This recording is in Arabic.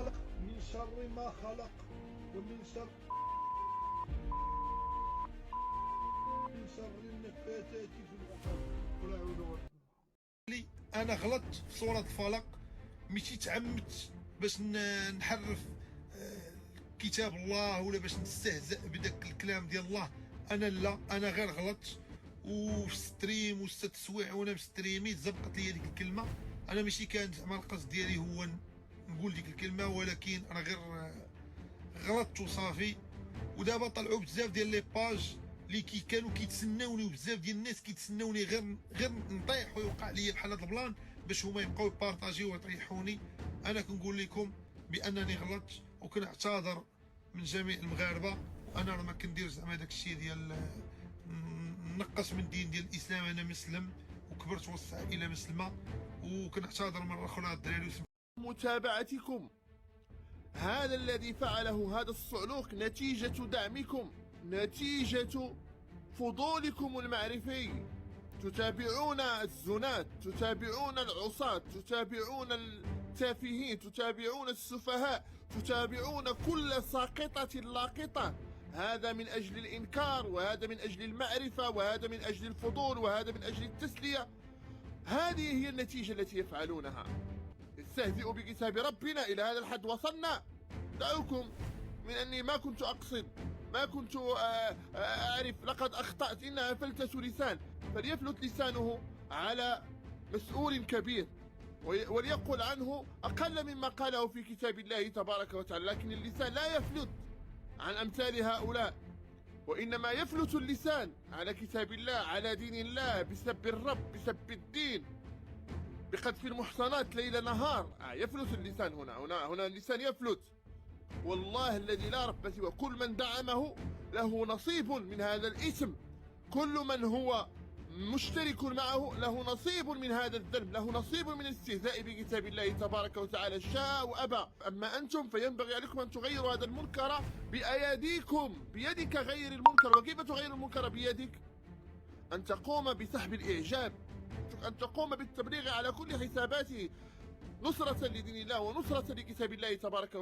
خلق من شر ما خلق ومن شر النفاثات في العقد ولا حول ولا قوة. انا غلطت في سورة الفلق، ماشي تعمدت باش نحرف كتاب الله ولا باش نستهزأ بداك الكلام ديال الله. انا لا، انا غير غلطت وفي ستريم وست تسويع وانا مستريمي تزبقت لي ديك الكلمه. انا ماشي كان زعما القصد ديالي هو نقول ديك الكلمه، ولكن انا غير غلطت وصافي. ودابا طلعوا بزاف ديال لي باج اللي كانوا كيتسناوني، وبزاف ديال الناس كيتسناوني غير نطيح ويوقع لي بحال هاد البلان باش هما يبقاو يبارطاجيو ويطيحوني. انا كنقول لكم بانني غلطت وكنعتذر من جميع المغاربه، وانا راه ما كندير زعما داك الشيء ديال نقص من دين ديال الاسلام. انا مسلم وكبرت وسط عائله مسلمه، وكنعتذر مره اخرى الدراري. متابعتكم هذا الذي فعله هذا الصعلوك نتيجة دعمكم، نتيجة فضولكم المعرفي. تتابعون الزنات، تتابعون العصاة، تتابعون التافهين، تتابعون السفهاء، تتابعون كل ساقطة لاقطة. هذا من أجل الإنكار، وهذا من أجل المعرفة، وهذا من أجل الفضول، وهذا من أجل التسلية. هذه هي النتيجة التي يفعلونها. استهزئوا بكتاب ربنا. إلى هذا الحد وصلنا. دعوكم من أني ما كنت أقصد، ما كنت أعرف، لقد أخطأت، إنها فلتة لسان. فليفلت لسانه على مسؤول كبير وليقل عنه أقل مما قاله في كتاب الله تبارك وتعالى. لكن اللسان لا يفلت عن أمثال هؤلاء، وإنما يفلت اللسان على كتاب الله، على دين الله، بسب الرب، بسب الدين، بقذف المحصنات ليل نهار. يفلت اللسان هنا اللسان يفلت. والله الذي لا رب سوى، كل من دعمه له نصيب من هذا الإثم، كل من هو مشترك معه له نصيب من هذا الذنب، له نصيب من الاستهزاء بكتاب الله تبارك وتعالى، شاء وأبى. أما أنتم فينبغي عليكم أن تغيروا هذا المنكر بأيديكم. بيدك غير المنكر. وكيف تغير المنكر بيدك؟ أن تقوم بسحب الإعجاب، أن تقوم بالتبليغ على كل حساباته، نصرة لدين الله ونصرة لكتاب الله تبارك وتعالى.